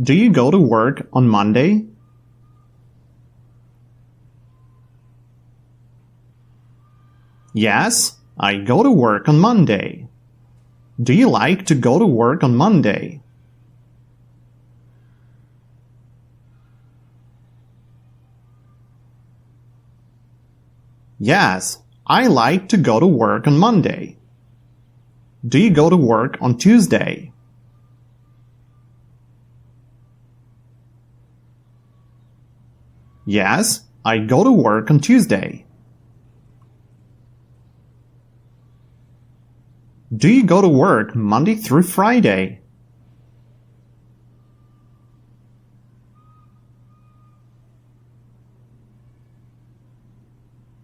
Do you go to work on Monday? Yes, I go to work on Monday. Do you like to go to work on Monday? Yes, I like to go to work on Monday. Do you go to work on Tuesday? Yes, I go to work on Tuesday. Do you go to work Monday through Friday?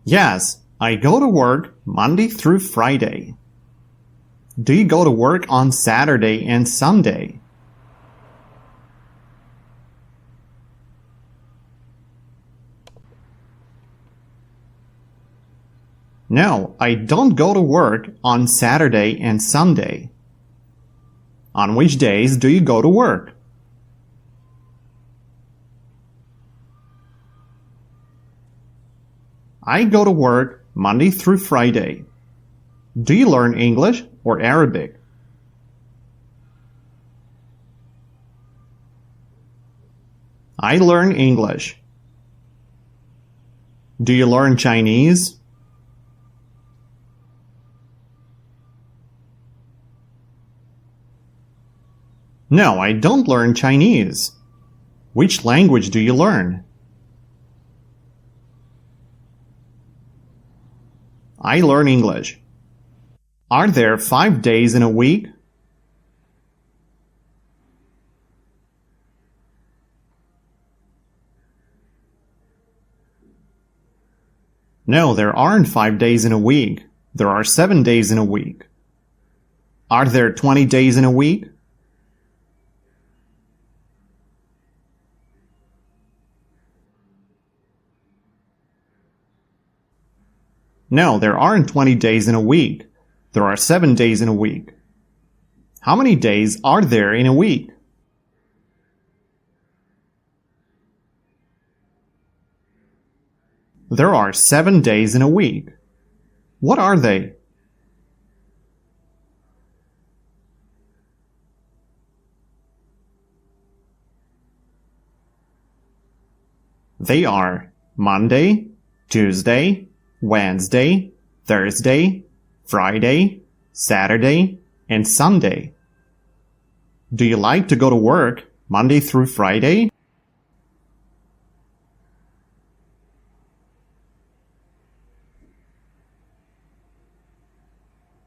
Yes, I go to work Monday through Friday. Do you go to work on Saturday and Sunday? No, I don't go to work on Saturday and Sunday. On which days do you go to work? I go to work Monday through Friday. Do you learn English or Arabic? I learn English. Do you learn Chinese? No, I don't learn Chinese. Which language do you learn? I learn English. Are there 5 days in a week? No, there aren't 5 days in a week. There are 7 days in a week. Are there 20 days in a week? No, there aren't 20 days in a week. There are 7 days in a week. How many days are there in a week? There are 7 days in a week. What are they? They are Monday, Tuesday, Wednesday, Thursday, Friday, Saturday, and Sunday. Do you like to go to work Monday through Friday?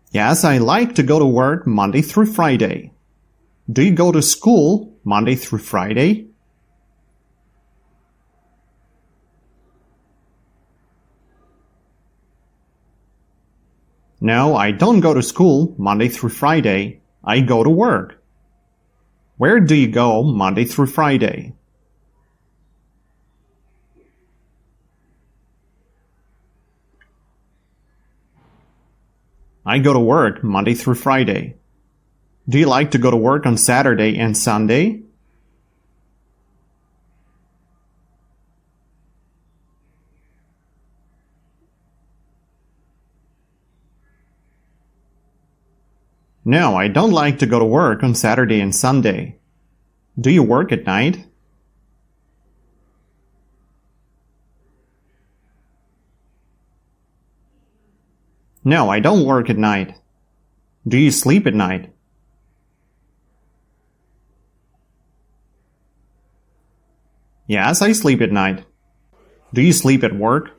Yes, I like to go to work Monday through Friday. Do you go to school Monday through Friday? No, I don't go to school Monday through Friday. I go to work. Where do you go Monday through Friday? I go to work Monday through Friday. Do you like to go to work on Saturday and Sunday? No, I don't like to go to work on Saturday and Sunday. Do you work at night? No, I don't work at night. Do you sleep at night? Yes, I sleep at night. Do you sleep at work?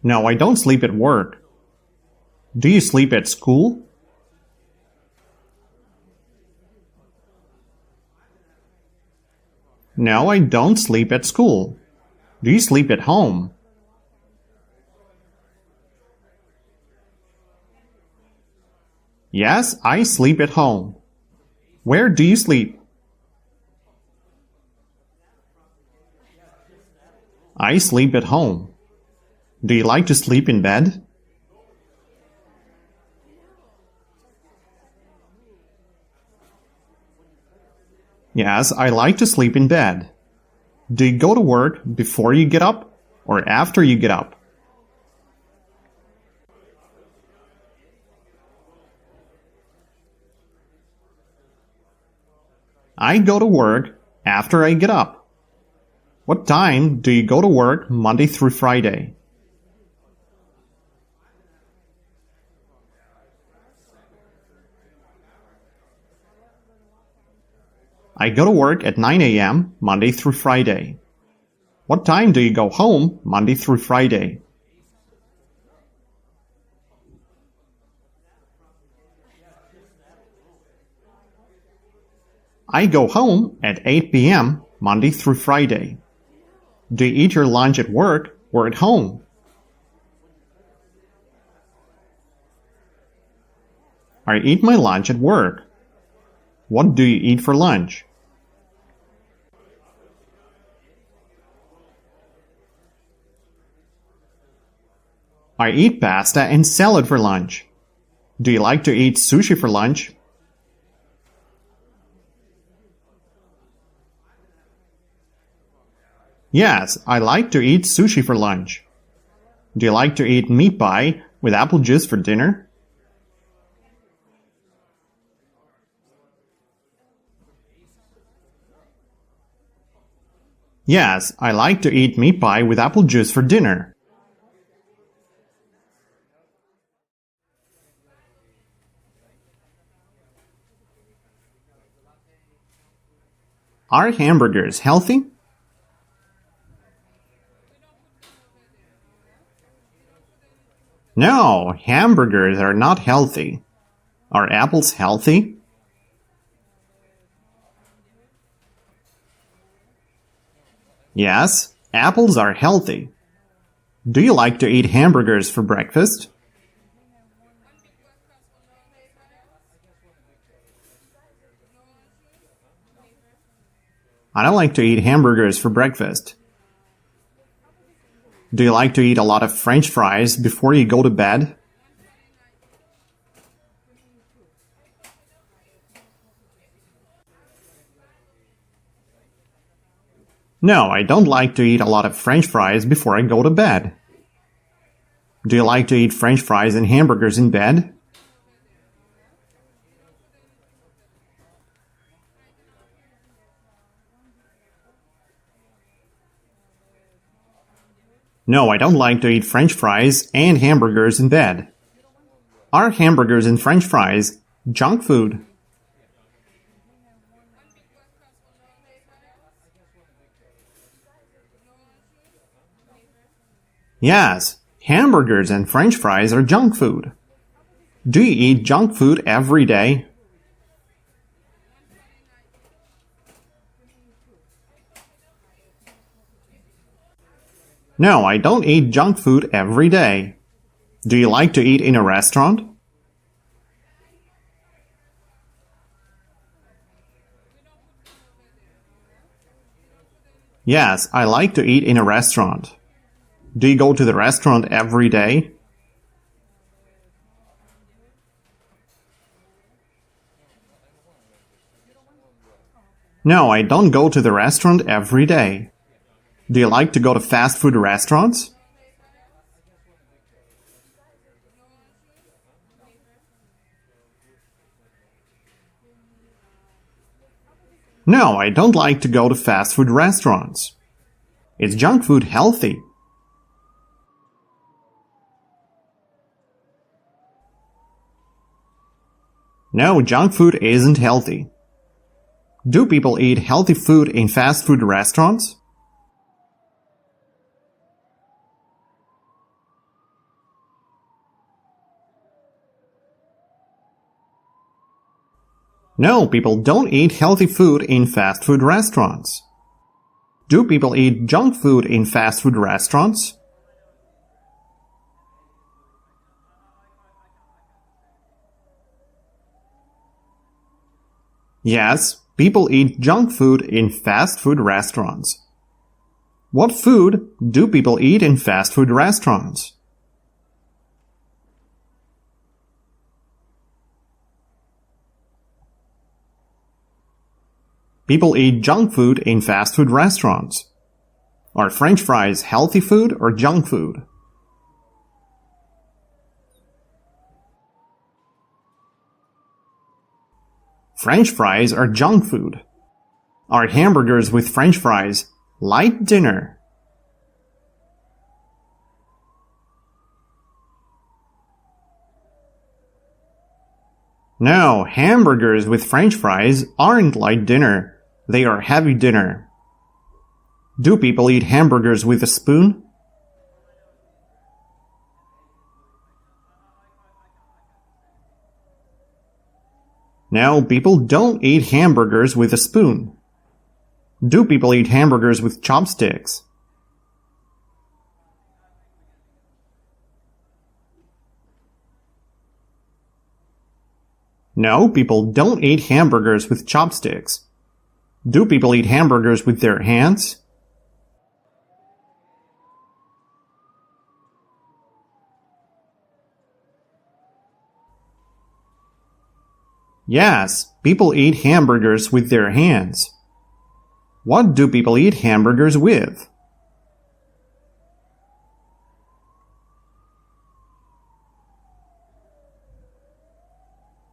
No, I don't sleep at work. Do you sleep at school? No, I don't sleep at school. Do you sleep at home? Yes, I sleep at home. Where do you sleep? I sleep at home. Do you like to sleep in bed? Yes, I like to sleep in bed. Do you go to work before you get up or after you get up? I go to work after I get up. What time do you go to work Monday through Friday? I go to work at 9 a.m. Monday through Friday. What time do you go home Monday through Friday? I go home at 8 p.m. Monday through Friday. Do you eat your lunch at work or at home? I eat my lunch at work. What do you eat for lunch? I eat pasta and salad for lunch. Do you like to eat sushi for lunch? Yes, I like to eat sushi for lunch. Do you like to eat meat pie with apple juice for dinner? Yes, I like to eat meat pie with apple juice for dinner. Are hamburgers healthy? No, hamburgers are not healthy. Are apples healthy? Yes, apples are healthy. Do you like to eat hamburgers for breakfast? I don't like to eat hamburgers for breakfast. Do you like to eat a lot of French fries before you go to bed? No, I don't like to eat a lot of French fries before I go to bed. Do you like to eat French fries and hamburgers in bed? No, I don't like to eat French fries and hamburgers in bed. Are hamburgers and French fries junk food? Yes, hamburgers and French fries are junk food. Do you eat junk food every day? No, I don't eat junk food every day. Do you like to eat in a restaurant? Yes, I like to eat in a restaurant. Do you go to the restaurant every day? No, I don't go to the restaurant every day. Do you like to go to fast food restaurants? No, I don't like to go to fast food restaurants. Is junk food healthy? No, junk food isn't healthy. Do people eat healthy food in fast food restaurants? No, people don't eat healthy food in fast food restaurants. Do people eat junk food in fast food restaurants? Yes, people eat junk food in fast food restaurants. What food do people eat in fast food restaurants? People eat junk food in fast food restaurants. Are French fries healthy food or junk food? French fries are junk food. Are hamburgers with French fries light dinner? No, hamburgers with French fries aren't light dinner. They are heavy dinner. Do people eat hamburgers with a spoon? No, people don't eat hamburgers with a spoon. Do people eat hamburgers with chopsticks? No, people don't eat hamburgers with chopsticks. Do people eat hamburgers with their hands? Yes, people eat hamburgers with their hands. What do people eat hamburgers with?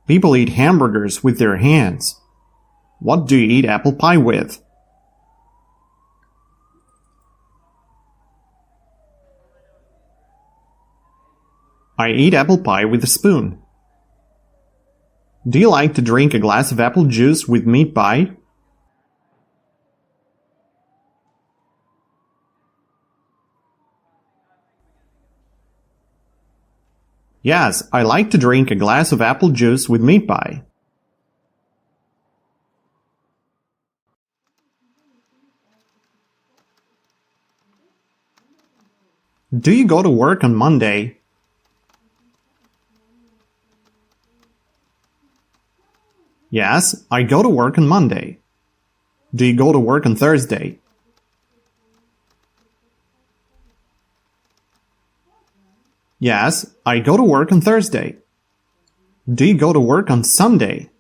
People eat hamburgers with their hands. What do you eat apple pie with? I eat apple pie with a spoon. Do you like to drink a glass of apple juice with meat pie? Yes, I like to drink a glass of apple juice with meat pie. Do you go to work on Monday? Yes, I go to work on Monday. Do you go to work on Thursday? Yes, I go to work on Thursday. Do you go to work on Sunday?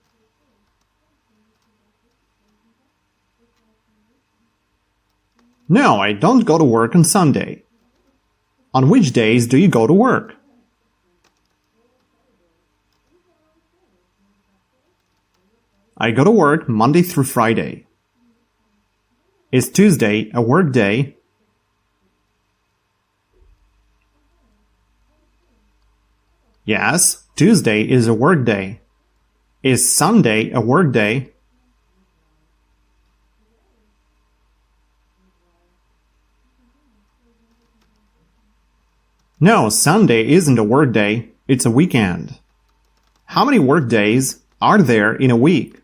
No, I don't go to work on Sunday. On which days do you go to work? I go to work Monday through Friday. Is Tuesday a work day? Yes, Tuesday is a work day. Is Sunday a work day? No, Sunday isn't a work day. It's a weekend. How many work days are there in a week?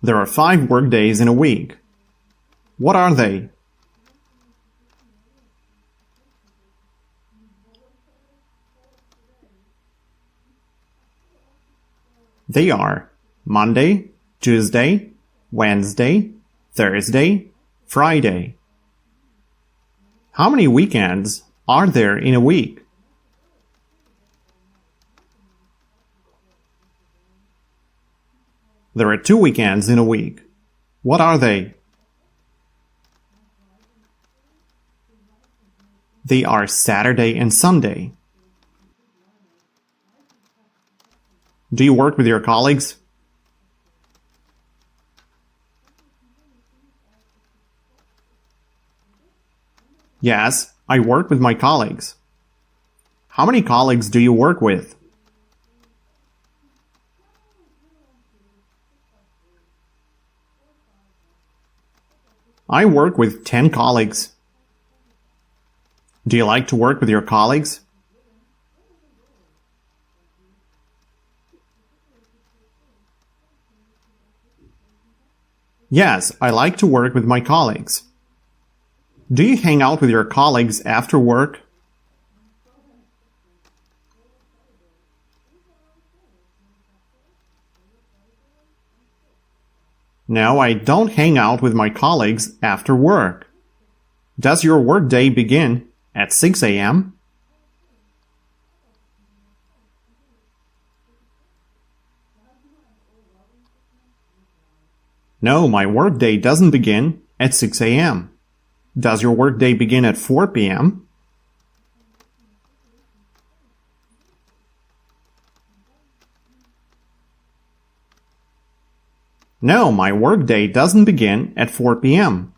There are 5 work days in a week. What are they? They are Monday, Tuesday, Wednesday, Thursday, Friday. How many weekends are there in a week? There are 2 weekends in a week. What are they? They are Saturday and Sunday. Do you work with your colleagues? Yes, I work with my colleagues. How many colleagues do you work with? I work with 10 colleagues. Do you like to work with your colleagues? Yes, I like to work with my colleagues. Do you hang out with your colleagues after work? No, I don't hang out with my colleagues after work. Does your workday begin at 6 a.m.? No, my workday doesn't begin at 6 a.m. Does your workday begin at 4 p.m.? No, my workday doesn't begin at 4 p.m.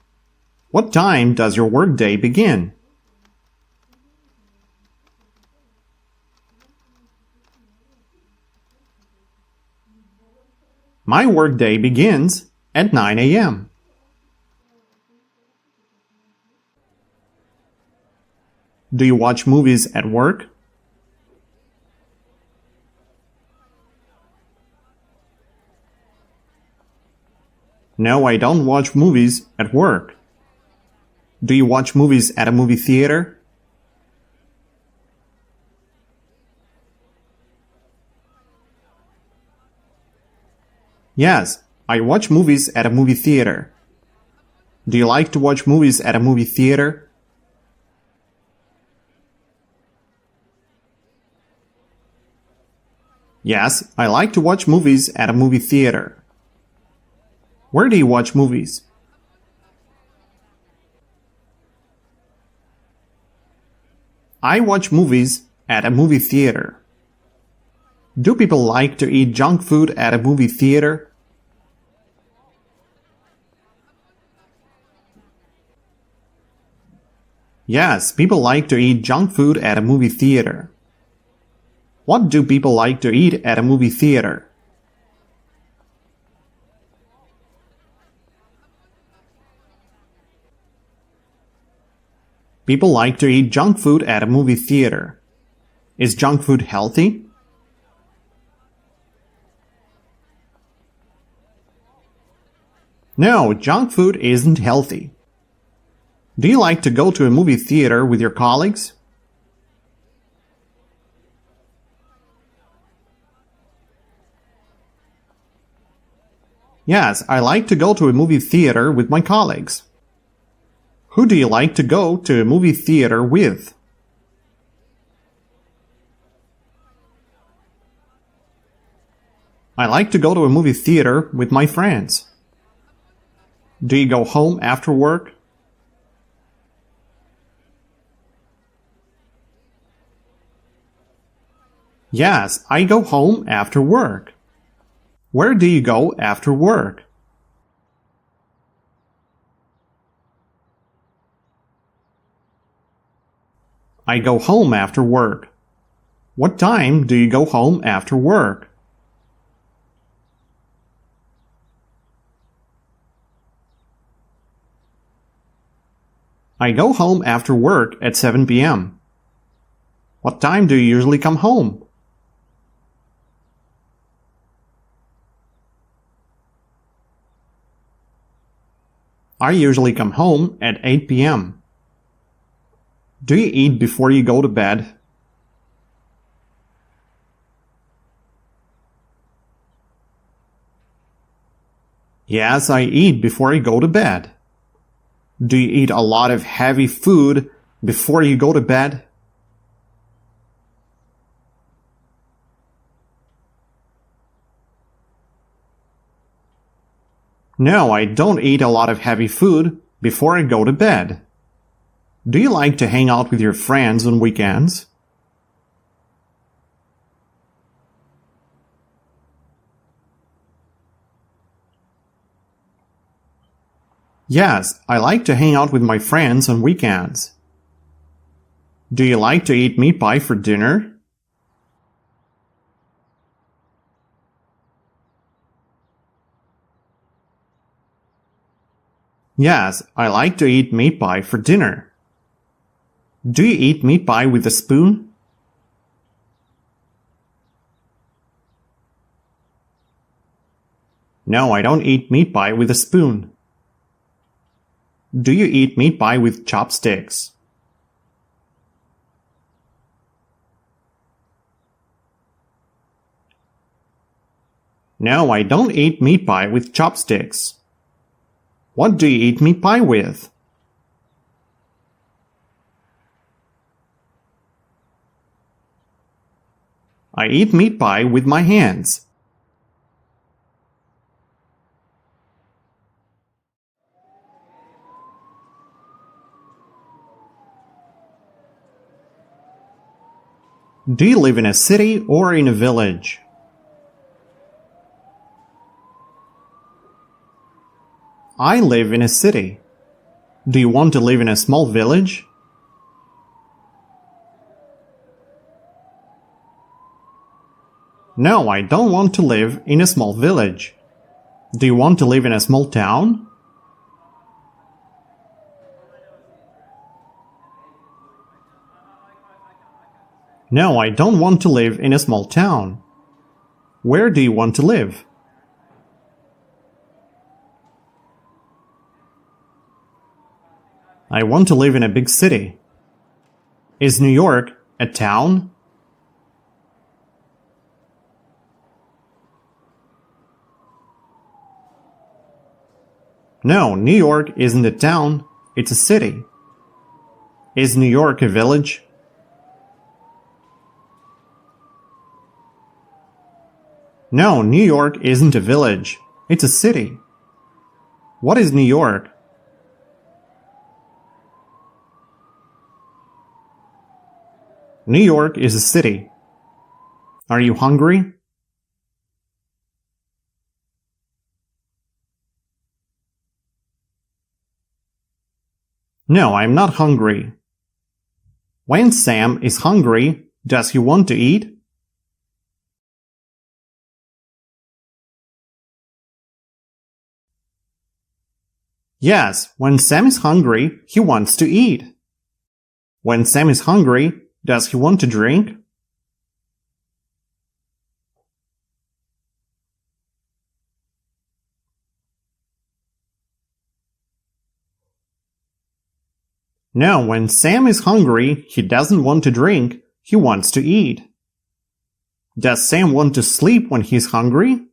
What time does your workday begin? My workday begins at 9 a.m. Do you watch movies at work? No, I don't watch movies at work. Do you watch movies at a movie theater? Yes, I watch movies at a movie theater. Do you like to watch movies at a movie theater? Yes, I like to watch movies at a movie theater. Where do you watch movies? I watch movies at a movie theater. Do people like to eat junk food at a movie theater? Yes, people like to eat junk food at a movie theater. What do people like to eat at a movie theater? People like to eat junk food at a movie theater. Is junk food healthy? No, junk food isn't healthy. Do you like to go to a movie theater with your colleagues? Yes, I like to go to a movie theater with my colleagues. Who do you like to go to a movie theater with? I like to go to a movie theater with my friends. Do you go home after work? Yes, I go home after work. Where do you go after work? I go home after work. What time do you go home after work? I go home after work at 7 p.m. What time do you usually come home? I usually come home at 8 p.m. Do you eat before you go to bed? Yes, I eat before I go to bed. Do you eat a lot of heavy food before you go to bed? No, I don't eat a lot of heavy food before I go to bed. Do you like to hang out with your friends on weekends? Yes, I like to hang out with my friends on weekends. Do you like to eat meat pie for dinner? Yes, I like to eat meat pie for dinner. Do you eat meat pie with a spoon? No, I don't eat meat pie with a spoon. Do you eat meat pie with chopsticks? No, I don't eat meat pie with chopsticks. What do you eat meat pie with? I eat meat pie with my hands. Do you live in a city or in a village? I live in a city. Do you want to live in a small village? No, I don't want to live in a small village. Do you want to live in a small town? No, I don't want to live in a small town. Where do you want to live? I want to live in a big city. Is New York a town? No, New York isn't a town, it's a city. Is New York a village? No, New York isn't a village, it's a city. What is New York? New York is a city. Are you hungry? No, I'm not hungry. When Sam is hungry, does he want to eat? Yes, when Sam is hungry, he wants to eat. When Sam is hungry, does he want to drink? No, when Sam is hungry, he doesn't want to drink, he wants to eat. Does Sam want to sleep when he's hungry?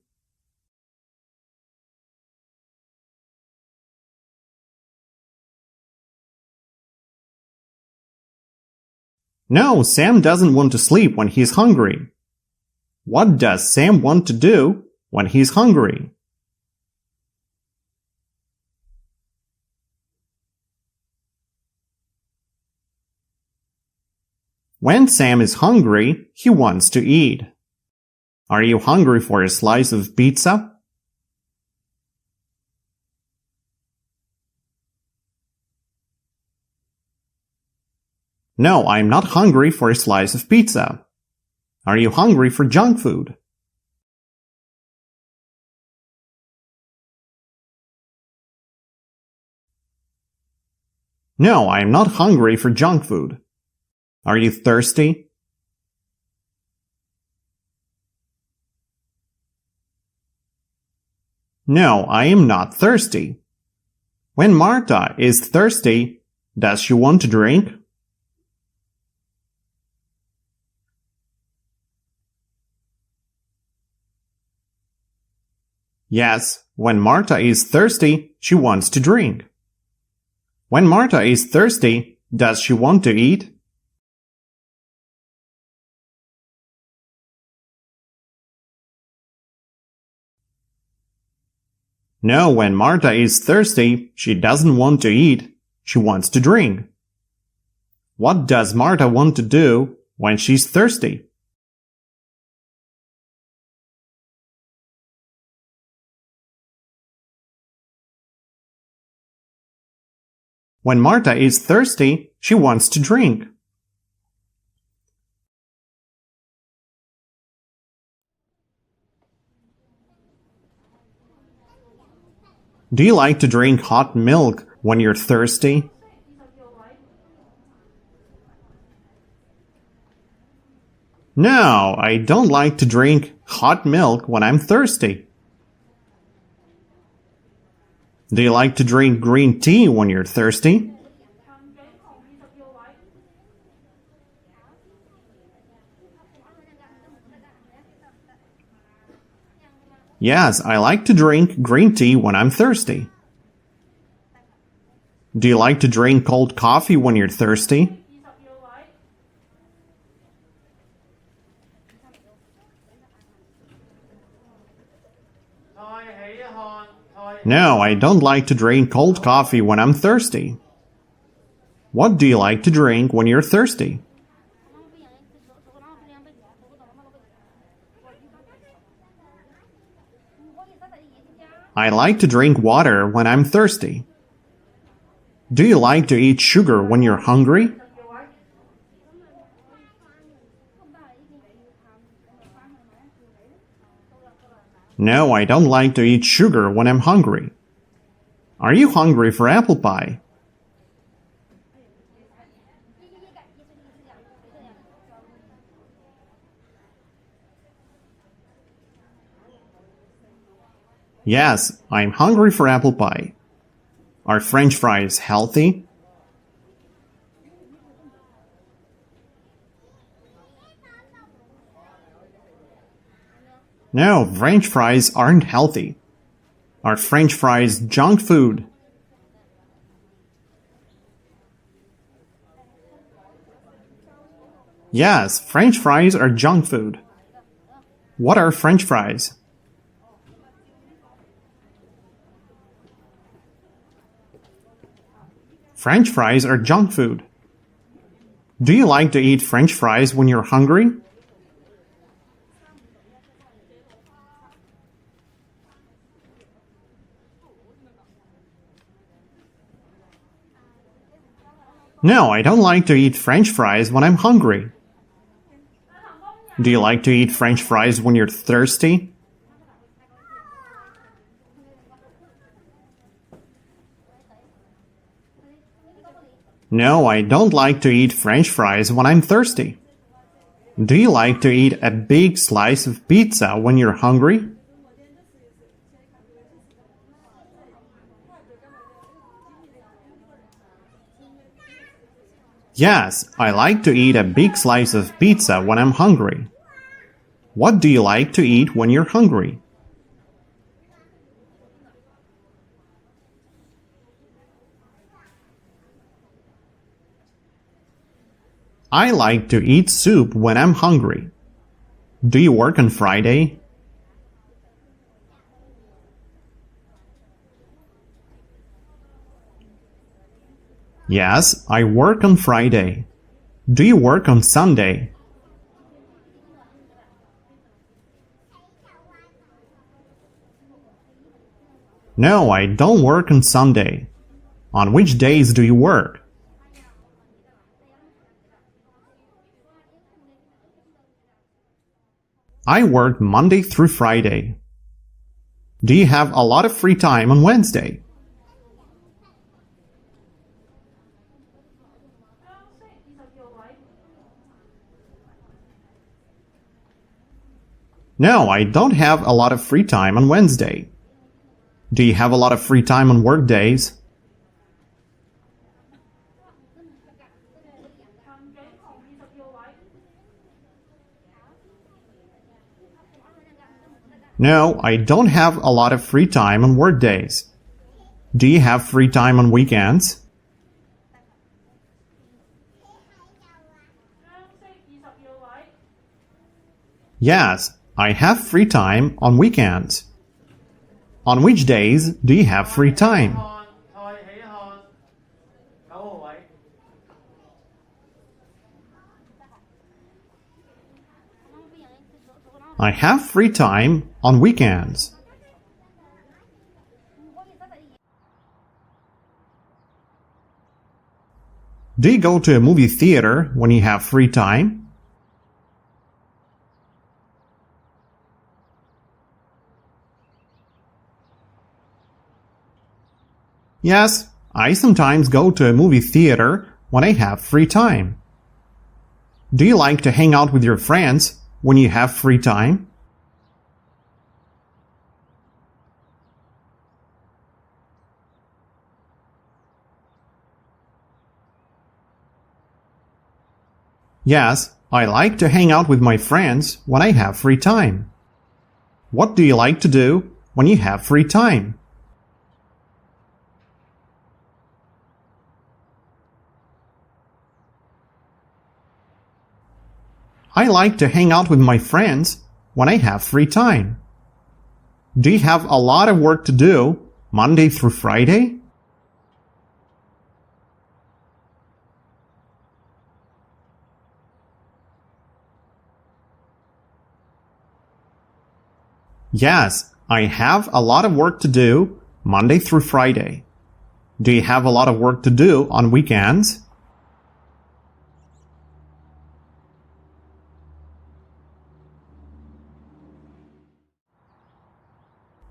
No, Sam doesn't want to sleep when he's hungry. What does Sam want to do when he's hungry? When Sam is hungry, he wants to eat. Are you hungry for a slice of pizza? No, I'm not hungry for a slice of pizza. Are you hungry for junk food? No, I'm not hungry for junk food. Are you thirsty? No, I am not thirsty. When Marta is thirsty, does she want to drink? Yes, when Marta is thirsty, she wants to drink. When Marta is thirsty, does she want to eat? No, when Marta is thirsty, she doesn't want to eat, she wants to drink. What does Marta want to do when she's thirsty? When Marta is thirsty, she wants to drink. Do you like to drink hot milk when you're thirsty? No, I don't like to drink hot milk when I'm thirsty. Do you like to drink green tea when you're thirsty? Yes, I like to drink green tea when I'm thirsty. Do you like to drink cold coffee when you're thirsty? No, I don't like to drink cold coffee when I'm thirsty. What do you like to drink when you're thirsty? I like to drink water when I'm thirsty. Do you like to eat sugar when you're hungry? No, I don't like to eat sugar when I'm hungry. Are you hungry for apple pie? Yes, I'm hungry for apple pie. Are French fries healthy? No, French fries aren't healthy. Are French fries junk food? Yes, French fries are junk food. What are French fries? French fries are junk food. Do you like to eat French fries when you're hungry? No, I don't like to eat French fries when I'm hungry. Do you like to eat French fries when you're thirsty? No, I don't like to eat French fries when I'm thirsty. Do you like to eat a big slice of pizza when you're hungry? Yes, I like to eat a big slice of pizza when I'm hungry. What do you like to eat when you're hungry? I like to eat soup when I'm hungry. Do you work on Friday? Yes, I work on Friday. Do you work on Sunday? No, I don't work on Sunday. On which days do you work? I work Monday through Friday. Do you have a lot of free time on Wednesday? No, I don't have a lot of free time on Wednesday. Do you have a lot of free time on work days? No, I don't have a lot of free time on work days. Do you have free time on weekends? Yes, I have free time on weekends. On which days do you have free time? I have free time on weekends. Do you go to a movie theater when you have free time? Yes, I sometimes go to a movie theater when I have free time. Do you like to hang out with your friends when you have free time? Yes, I like to hang out with my friends when I have free time. What do you like to do when you have free time? I like to hang out with my friends when I have free time. Do you have a lot of work to do Monday through Friday? Yes, I have a lot of work to do Monday through Friday. Do you have a lot of work to do on weekends?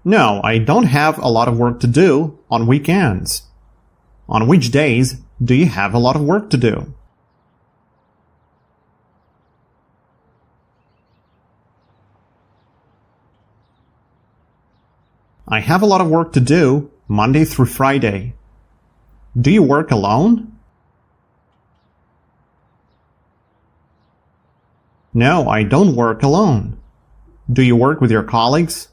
No, I don't have a lot of work to do on weekends. On which days do you have a lot of work to do? I have a lot of work to do Monday through Friday. Do you work alone? No, I don't work alone. Do you work with your colleagues?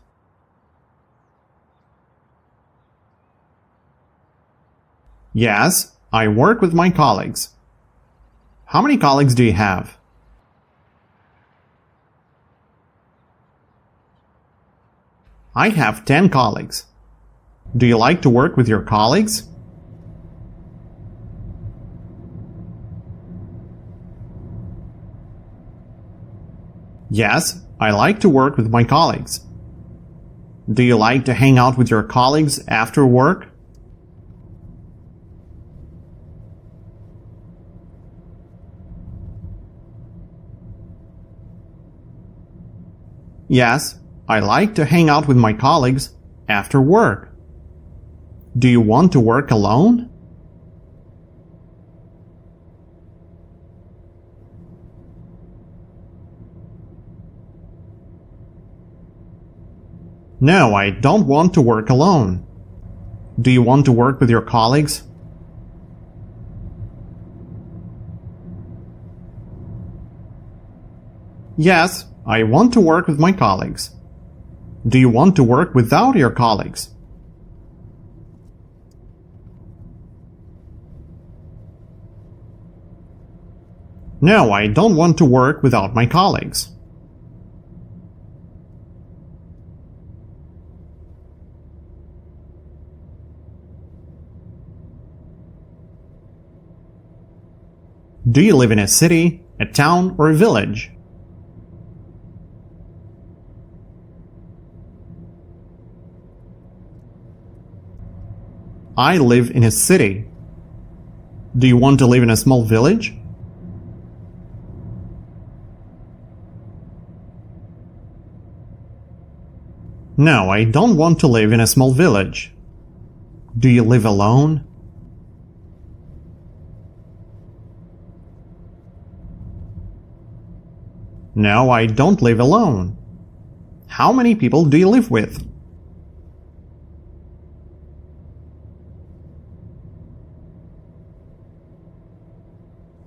Yes, I work with my colleagues. How many colleagues do you have? I have 10 colleagues. Do you like to work with your colleagues? Yes, I like to work with my colleagues. Do you like to hang out with your colleagues after work? Yes, I like to hang out with my colleagues after work. Do you want to work alone? No, I don't want to work alone. Do you want to work with your colleagues? Yes, I want to work with my colleagues. Do you want to work without your colleagues? No, I don't want to work without my colleagues. Do you live in a city, a town, or a village? I live in a city. Do you want to live in a small village? No, I don't want to live in a small village. Do you live alone? No, I don't live alone. How many people do you live with?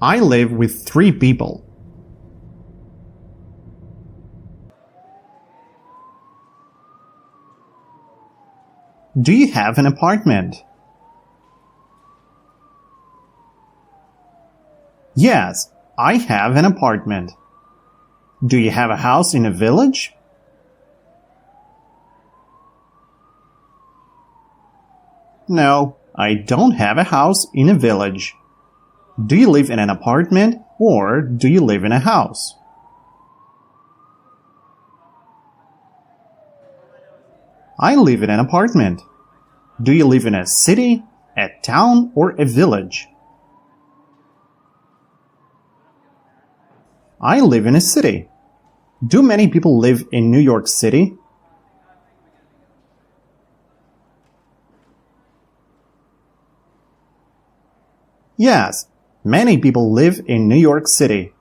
I live with 3 people. Do you have an apartment? Yes, I have an apartment. Do you have a house in a village? No, I don't have a house in a village. Do you live in an apartment or do you live in a house? I live in an apartment. Do you live in a city, a town, or a village? I live in a city. Do many people live in New York City? Yes, many people live in New York City.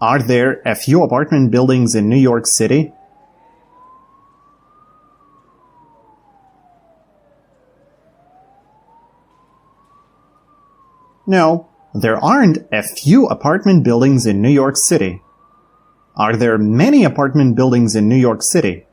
Are there a few apartment buildings in New York City? No, there aren't a few apartment buildings in New York City. Are there many apartment buildings in New York City?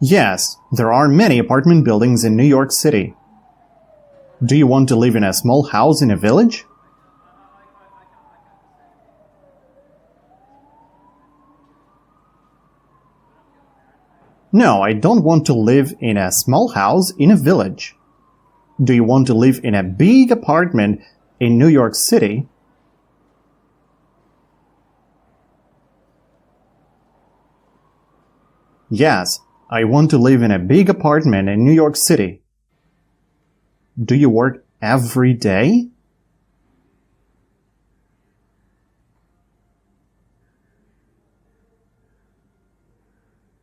Yes, there are many apartment buildings in New York City. Do you want to live in a small house in a village? No, I don't want to live in a small house in a village. Do you want to live in a big apartment in New York City? Yes, I want to live in a big apartment in New York City. Do you work every day?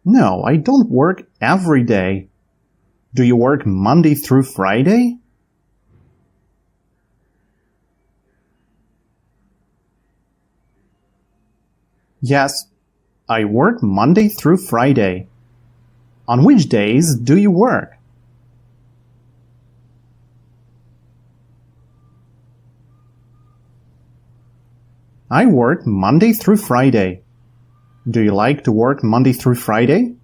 No, I don't work every day. Do you work Monday through Friday? Yes, I work Monday through Friday. On which days do you work? I work Monday through Friday. Do you like to work Monday through Friday?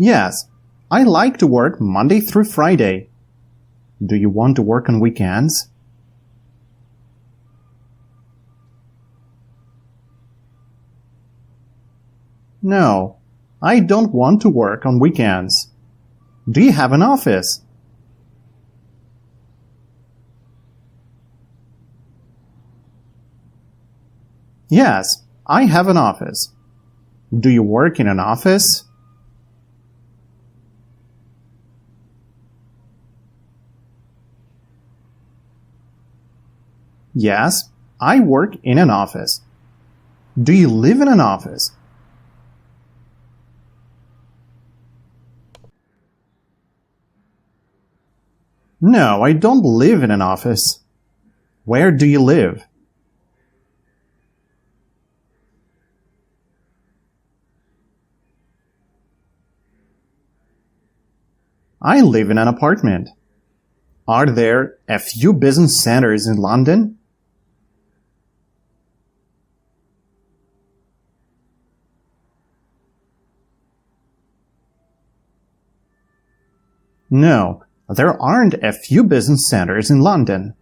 Yes, I like to work Monday through Friday. Do you want to work on weekends? No, I don't want to work on weekends. Do you have an office? Yes, I have an office. Do you work in an office? Yes, I work in an office. Do you live in an office? No, I don't live in an office. Where do you live? I live in an apartment. Are there a few business centers in London? No, there aren't a few business centers in London.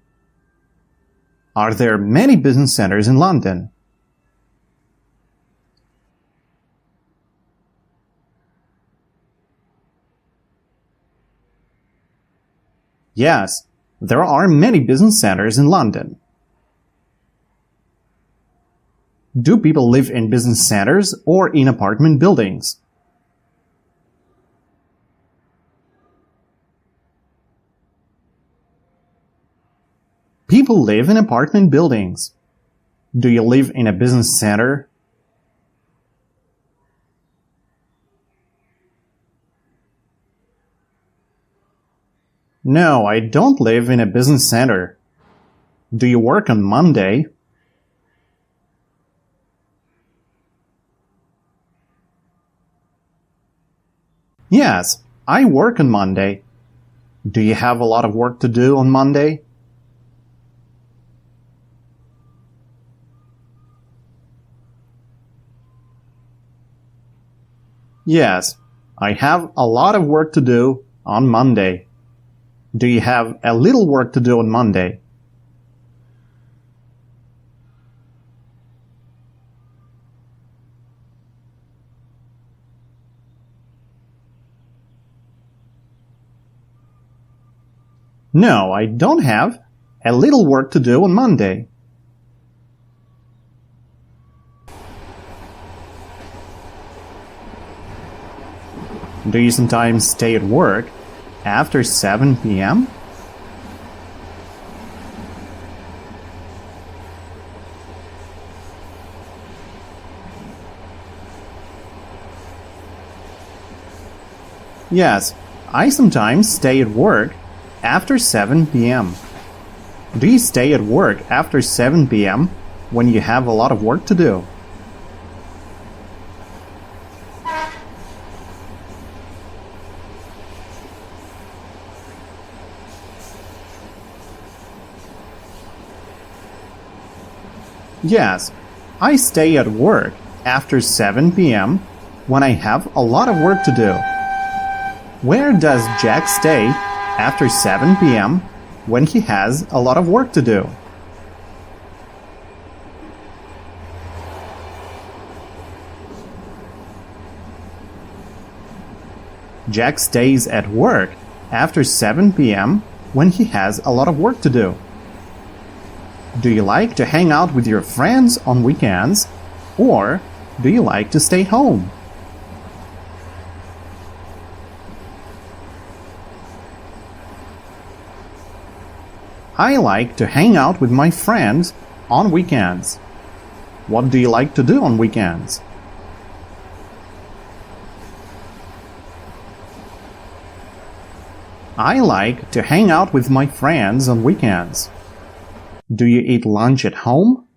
Are there many business centers in London? Yes, there are many business centers in London. Do people live in business centers or in apartment buildings? People live in apartment buildings. Do you live in a business center? No, I don't live in a business center. Do you work on Monday? Yes, I work on Monday. Do you have a lot of work to do on Monday? Yes, I have a lot of work to do on Monday. Do you have a little work to do on Monday? No, I don't have a little work to do on Monday. Do you sometimes stay at work after 7 p.m.? Yes, I sometimes stay at work after 7 p.m. Do you stay at work after 7 p.m. when you have a lot of work to do? Yes, I stay at work after 7 p.m. when I have a lot of work to do. Where does Jack stay after 7 p.m. when he has a lot of work to do? Jack stays at work after 7 p.m. when he has a lot of work to do. Do you like to hang out with your friends on weekends, or do you like to stay home? I like to hang out with my friends on weekends. What do you like to do on weekends? I like to hang out with my friends on weekends. Do you eat lunch at home?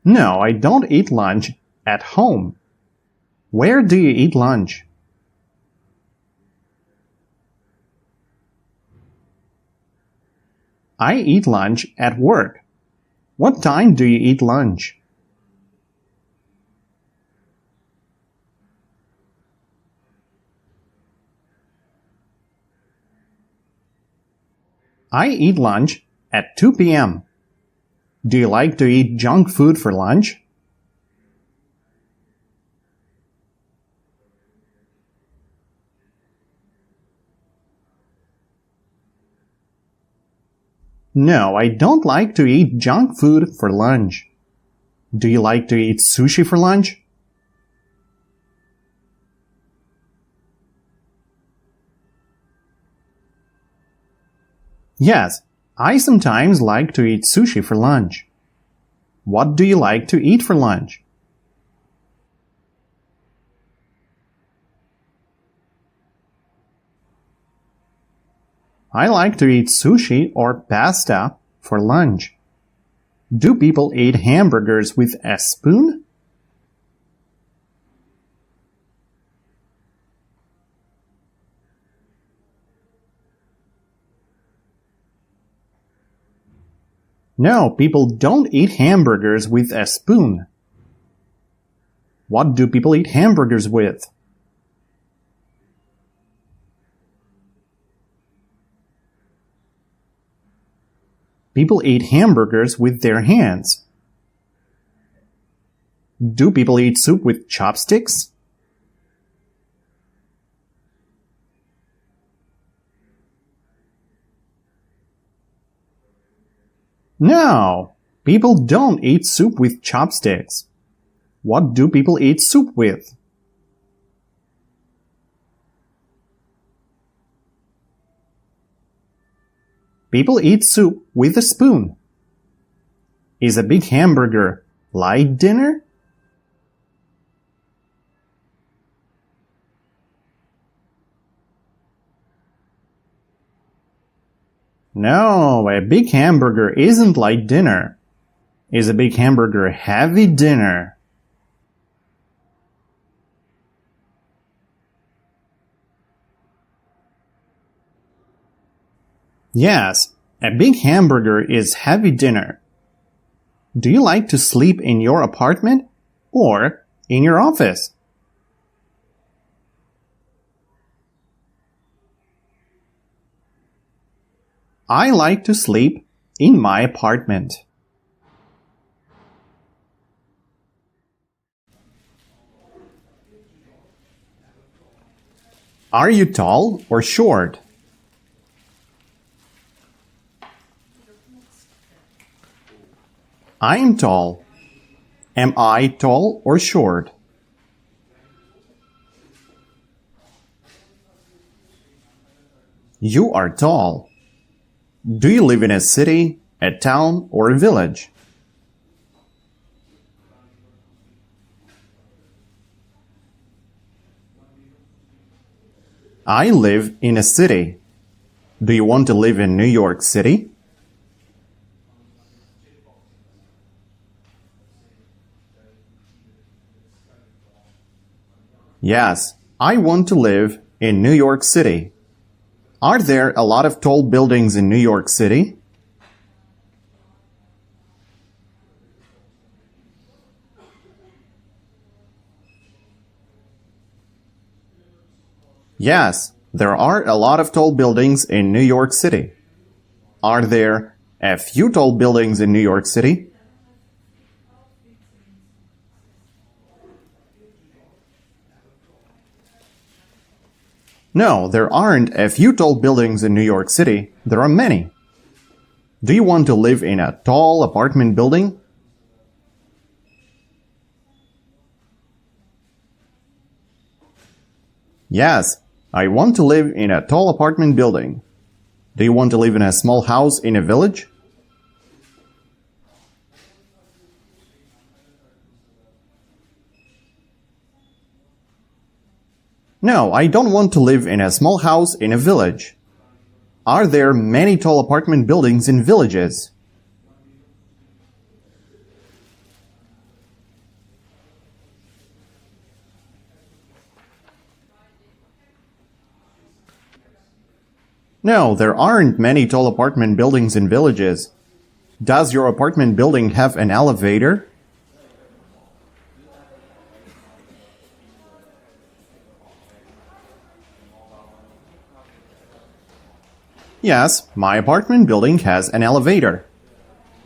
No, I don't eat lunch at home. Where do you eat lunch? I eat lunch at work. What time do you eat lunch? I eat lunch at 2 p.m. Do you like to eat junk food for lunch? No, I don't like to eat junk food for lunch. Do you like to eat sushi for lunch? Yes, I sometimes like to eat sushi for lunch. What do you like to eat for lunch? I like to eat sushi or pasta for lunch. Do people eat hamburgers with a spoon? No, people don't eat hamburgers with a spoon. What do people eat hamburgers with? People eat hamburgers with their hands. Do people eat soup with chopsticks? No, people don't eat soup with chopsticks. What do people eat soup with? People eat soup with a spoon. Is a big hamburger light dinner? No, a big hamburger isn't light dinner. Is a big hamburger heavy dinner? Yes, a big hamburger is heavy dinner. Do you like to sleep in your apartment or in your office? I like to sleep in my apartment. Are you tall or short? I am tall. Am I tall or short? You are tall. Do you live in a city, a town, or a village? I live in a city. Do you want to live in New York City? Yes, I want to live in New York City. Are there a lot of tall buildings in New York City? Yes, there are a lot of tall buildings in New York City. Are there a few tall buildings in New York City? No, there aren't a few tall buildings in New York City. There are many. Do you want to live in a tall apartment building? Yes, I want to live in a tall apartment building. Do you want to live in a small house in a village? No, I don't want to live in a small house in a village. Are there many tall apartment buildings in villages? No, there aren't many tall apartment buildings in villages. Does your apartment building have an elevator? Yes, my apartment building has an elevator.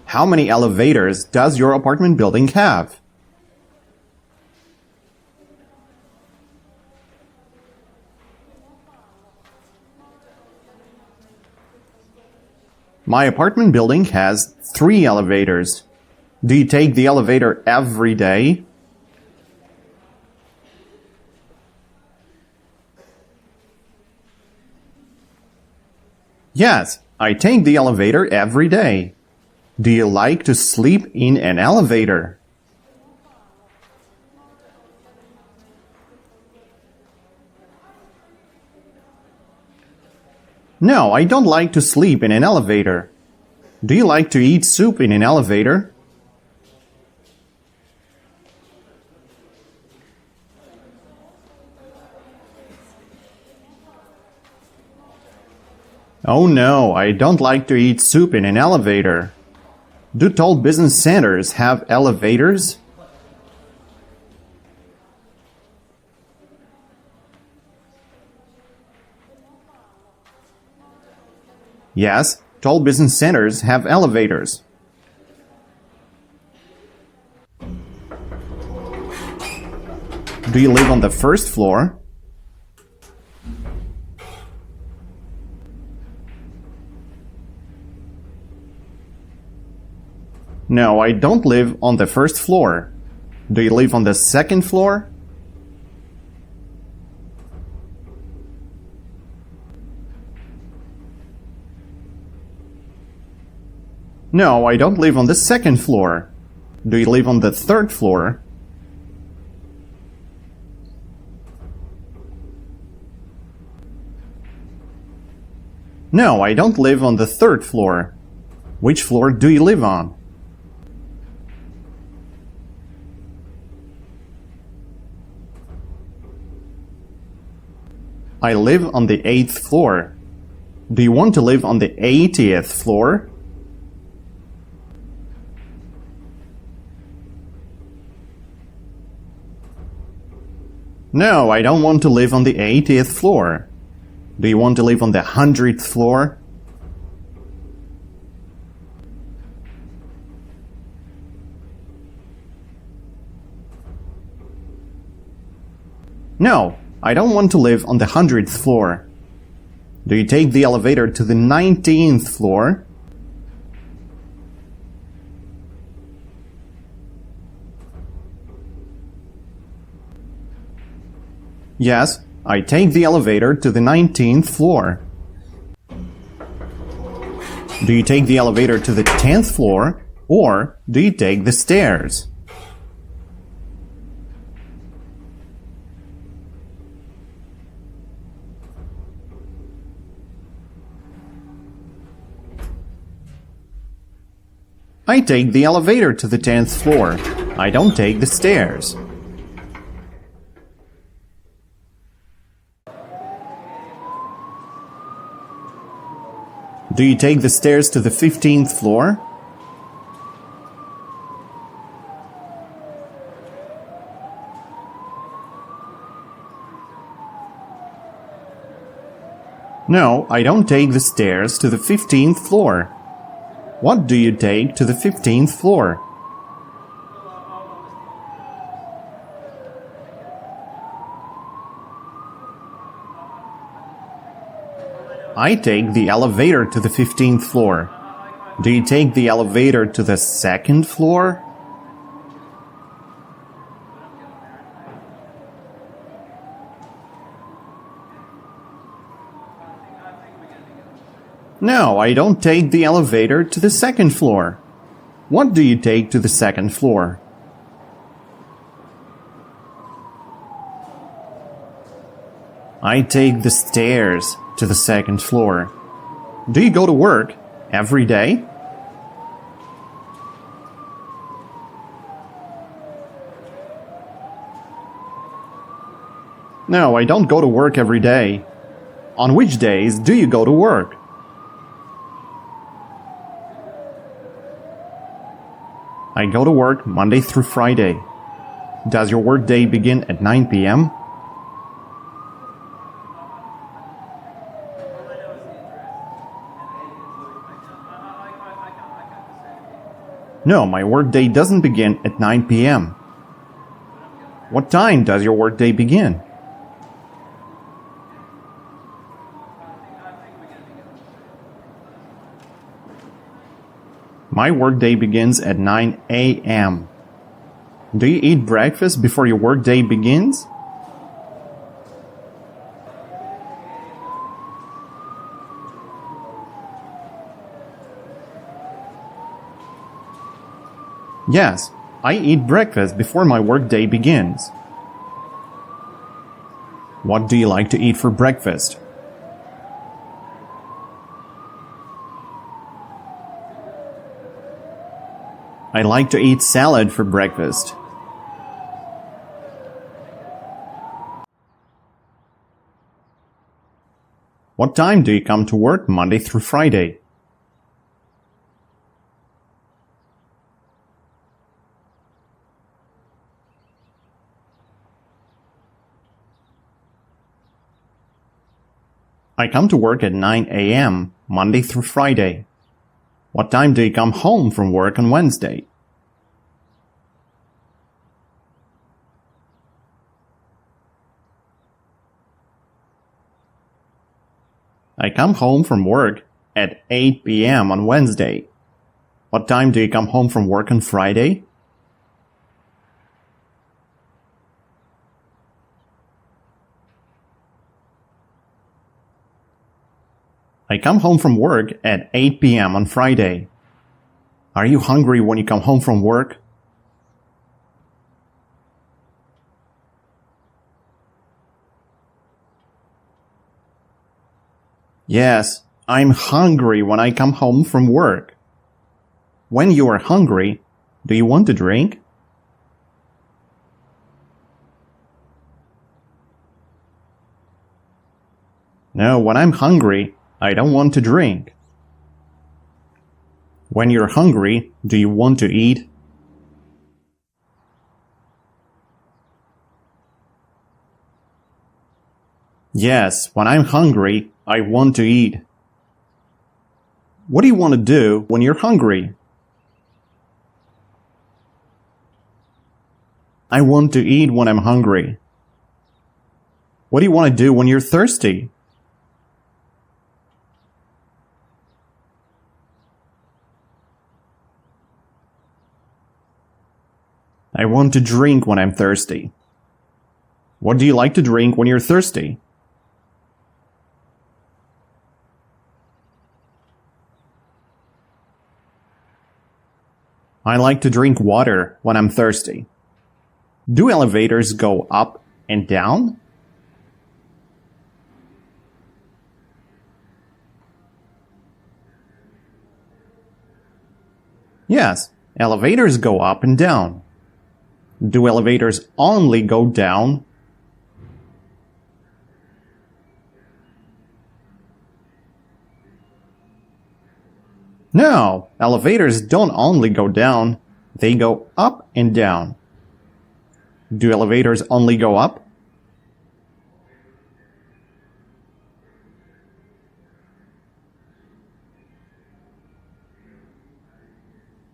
How many elevators does your apartment building have? My apartment building has 3 elevators. Do you take the elevator every day? Yes, I take the elevator every day. Do you like to sleep in an elevator? No, I don't like to sleep in an elevator. Do you like to eat soup in an elevator? Oh no, I don't like to eat soup in an elevator. Do tall business centers have elevators? Yes, tall business centers have elevators. Do you live on the first floor? No, I don't live on the first floor. Do you live on the second floor? No, I don't live on the second floor. Do you live on the third floor? No, I don't live on the third floor. Which floor do you live on? I live on the 8th floor. Do you want to live on the 80th floor? No, I don't want to live on the 80th floor. Do you want to live on the 100th floor? No, I don't want to live on the 100th floor. Do you take the elevator to the 19th floor? Yes, I take the elevator to the 19th floor. Do you take the elevator to the 10th floor, or do you take the stairs? I take the elevator to the 10th floor. I don't take the stairs. Do you take the stairs to the 15th floor? No, I don't take the stairs to the 15th floor. What do you take to the 15th floor? I take the elevator to the 15th floor. Do you take the elevator to the 2nd floor? No, I don't take the elevator to the 2nd floor. What do you take to the 2nd floor? I take the stairs to the 2nd floor. Do you go to work every day? No, I don't go to work every day. On which days do you go to work? I go to work Monday through Friday. Does your workday begin at 9 p.m.? No, my workday doesn't begin at 9 p.m. What time does your workday begin? My workday begins at 9 a.m. Do you eat breakfast before your workday begins? Yes, I eat breakfast before my workday begins. What do you like to eat for breakfast? I like to eat salad for breakfast. What time do you come to work Monday through Friday? I come to work at 9 a.m. Monday through Friday. What time do you come home from work on Wednesday? I come home from work at 8 p.m. on Wednesday. What time do you come home from work on Friday? I come home from work at 8 p.m. on Friday. Are you hungry when you come home from work? Yes, I'm hungry when I come home from work. When you are hungry, do you want to drink? No, when I'm hungry, I don't want to drink. When you're hungry, do you want to eat? Yes, when I'm hungry, I want to eat. What do you want to do when you're hungry? I want to eat when I'm hungry. What do you want to do when you're thirsty? I want to drink when I'm thirsty. What do you like to drink when you're thirsty? I like to drink water when I'm thirsty. Do elevators go up and down? Yes, elevators go up and down. Do elevators only go down? No, elevators don't only go down, they go up and down. Do elevators only go up?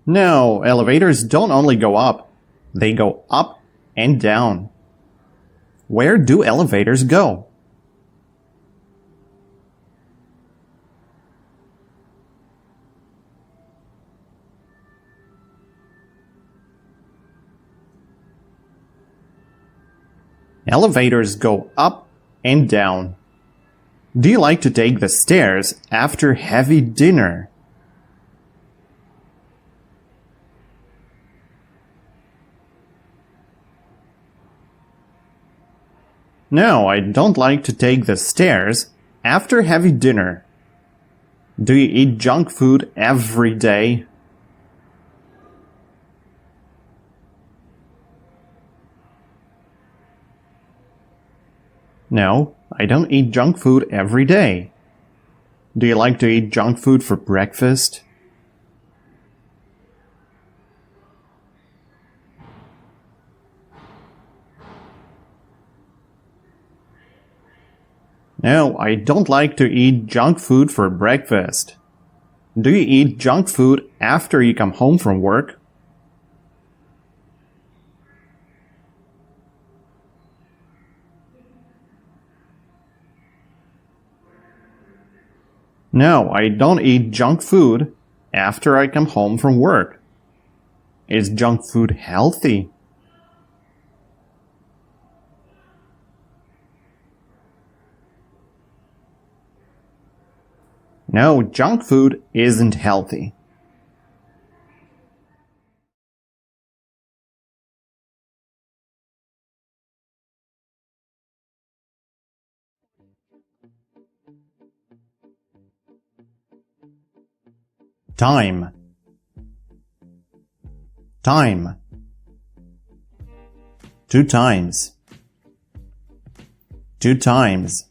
No, elevators don't only go up, they go up and down. Where do elevators go? Elevators go up and down. Do you like to take the stairs after heavy dinner? No, I don't like to take the stairs after heavy dinner. Do you eat junk food every day? No, I don't eat junk food every day. Do you like to eat junk food for breakfast? No, I don't like to eat junk food for breakfast. Do you eat junk food after you come home from work? No, I don't eat junk food after I come home from work. Is junk food healthy? No, junk food isn't healthy. Time. Time. 2 times. 2 times.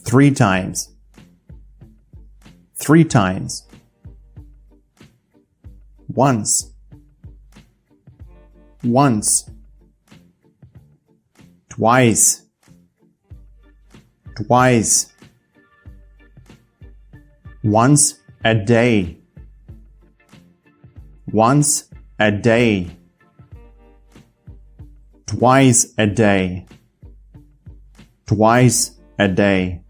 3 times. 3 times. Once. Once. Twice. Twice. Once a day. Once a day. Twice a day. Twice a day.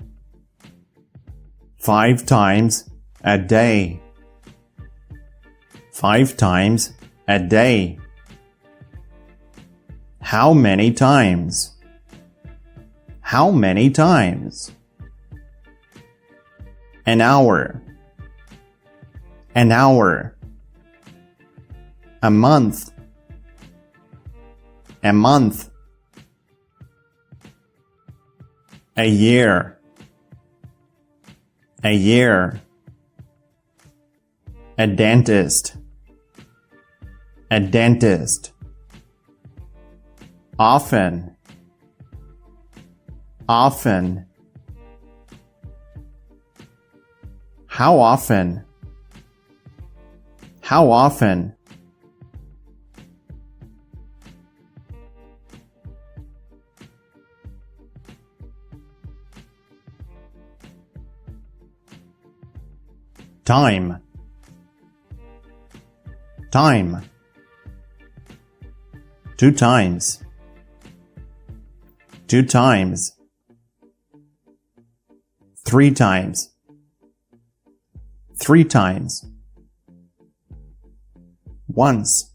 5 times a day. 5 times a day. How many times? How many times? An hour. An hour. A month. A month. A year. A year. A dentist. A dentist. Often. Often. How often? How often? Time. Time. 2 times. 2 times. 3 times. 3 times. Once.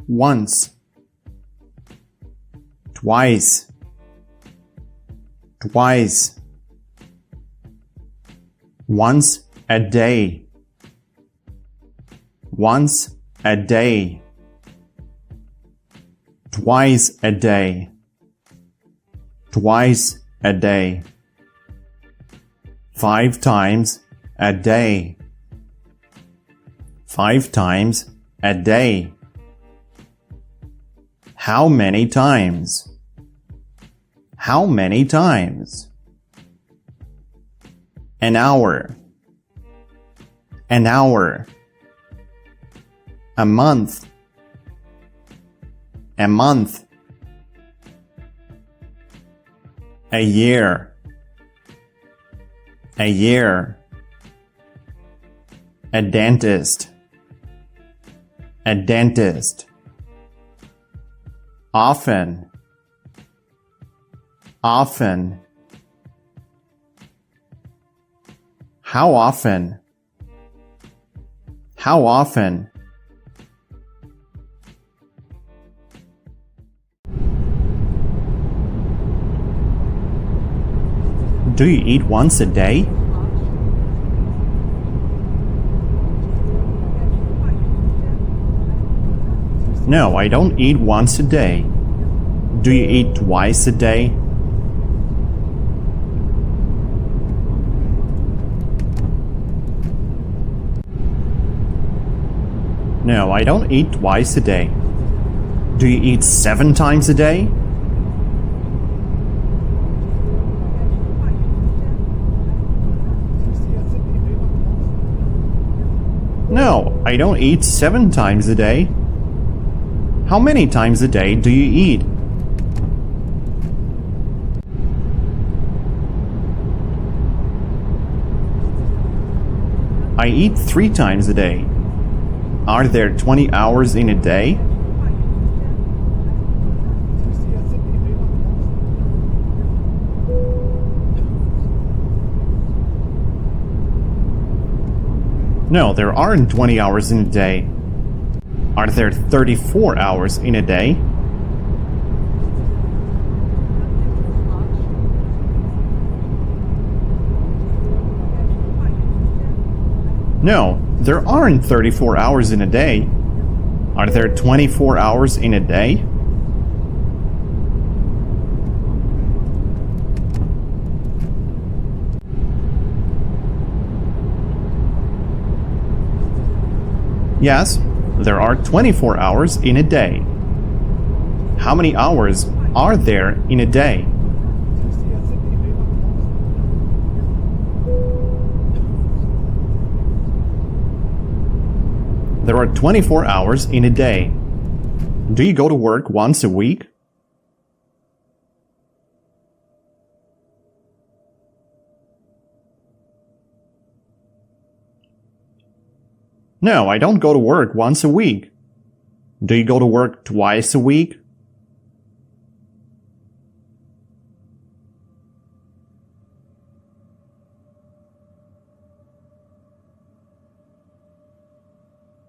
Once. Twice. Twice. Once a day. Once a day. Twice a day. Twice a day. 5 times a day. 5 times a day. How many times? How many times? An hour. An hour. A month. A month. A year. A year. A dentist. A dentist. Often. Often. How often? How often? Do you eat once a day? No, I don't eat once a day. Do you eat twice a day? No, I don't eat twice a day. Do you eat 7 times a day? No, I don't eat 7 times a day. How many times a day do you eat? I eat 3 times a day. Are there 20 hours in a day? No, there aren't 20 hours in a day. Are there 34 hours in a day? No, there aren't 34 hours in a day. Are there 24 hours in a day? Yes, there are 24 hours in a day. How many hours are there in a day? There are 24 hours in a day. Do you go to work once a week? No, I don't go to work once a week. Do you go to work twice a week?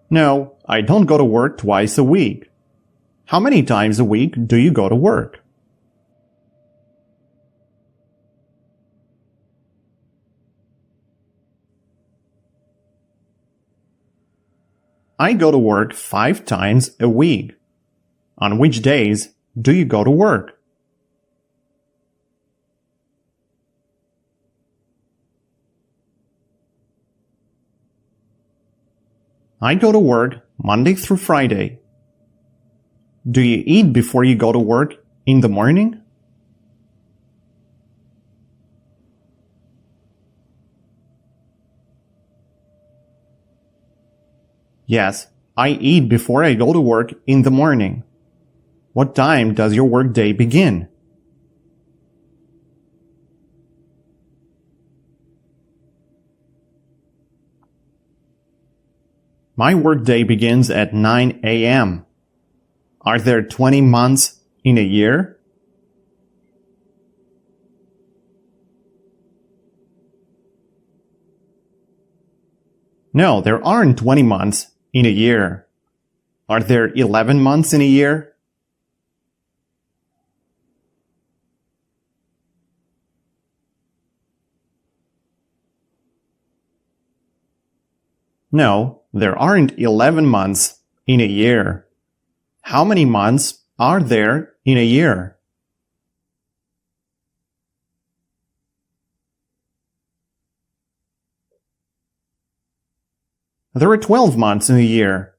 No, I don't go to work twice a week. How many times a week do you go to work? I go to work 5 times a week. On which days do you go to work? I go to work Monday through Friday. Do you eat before you go to work in the morning? Yes, I eat before I go to work in the morning. What time does your workday begin? My workday begins at 9 a.m. Are there 20 months in a year? No, there aren't 20 months in a year. Are there 11 months in a year? No, there aren't 11 months in a year. How many months are there in a year? There are 12 months in a year.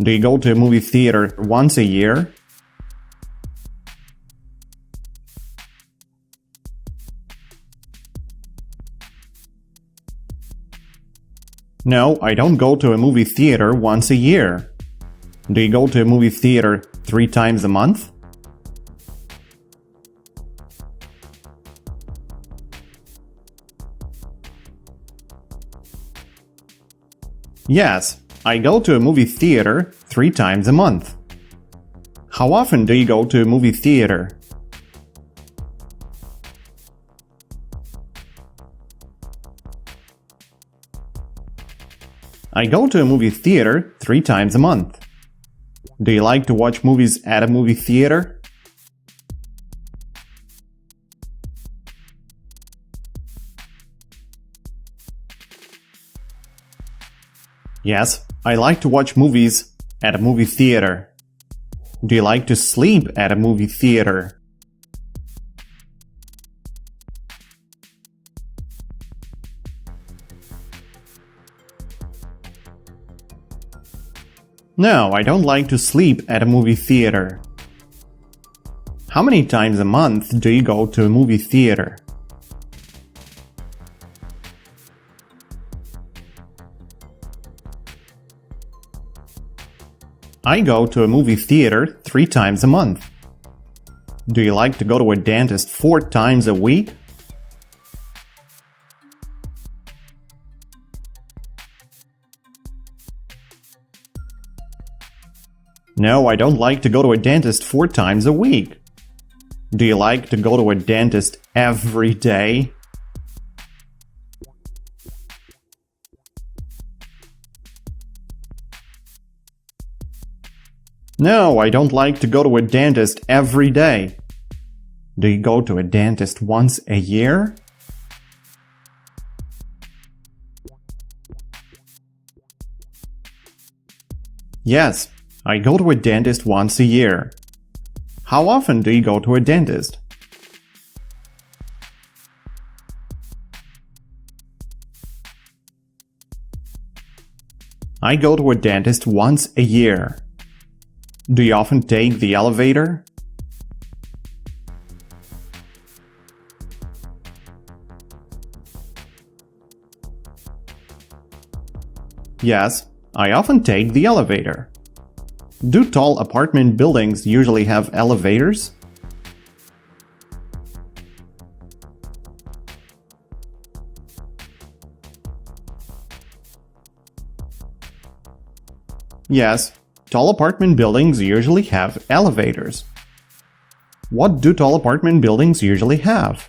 Do you go to a movie theater once a year? No, I don't go to a movie theater once a year. Do you go to a movie theater 3 times a month? Yes, I go to a movie theater 3 times a month. How often do you go to a movie theater? I go to a movie theater 3 times a month. Do you like to watch movies at a movie theater? Yes, I like to watch movies at a movie theater. Do you like to sleep at a movie theater? No, I don't like to sleep at a movie theater. How many times a month do you go to a movie theater? I go to a movie theater 3 times a month. Do you like to go to a dentist 4 times a week? No, I don't like to go to a dentist 4 times a week. Do you like to go to a dentist every day? No, I don't like to go to a dentist every day. Do you go to a dentist once a year? Yes, I go to a dentist once a year. How often do you go to a dentist? I go to a dentist once a year. Do you often take the elevator? Yes, I often take the elevator. Do tall apartment buildings usually have elevators? Yes, tall apartment buildings usually have elevators. What do tall apartment buildings usually have?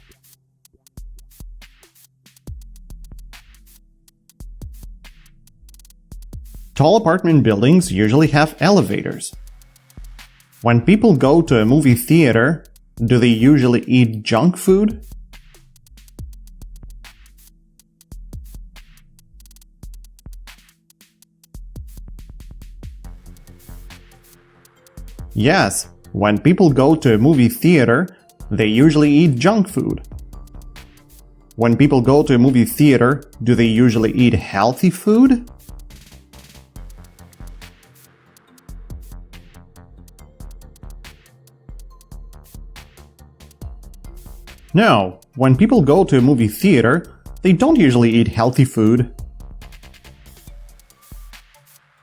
Tall apartment buildings usually have elevators. When people go to a movie theater, do they usually eat junk food? Yes, when people go to a movie theater, they usually eat junk food. When people go to a movie theater, do they usually eat healthy food? No, when people go to a movie theater, they don't usually eat healthy food.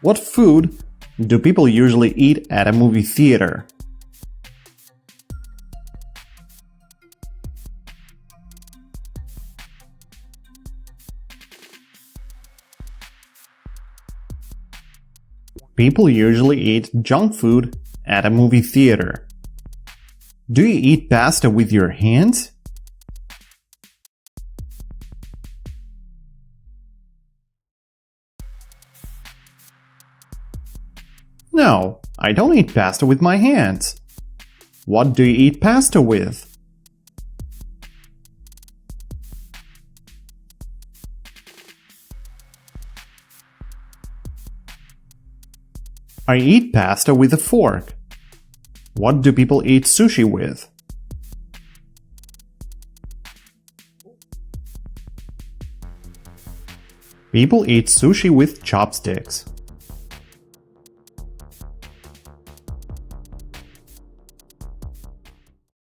What food do people usually eat at a movie theater? People usually eat junk food at a movie theater. Do you eat pasta with your hands? No, I don't eat pasta with my hands. What do you eat pasta with? I eat pasta with a fork. What do people eat sushi with? People eat sushi with chopsticks.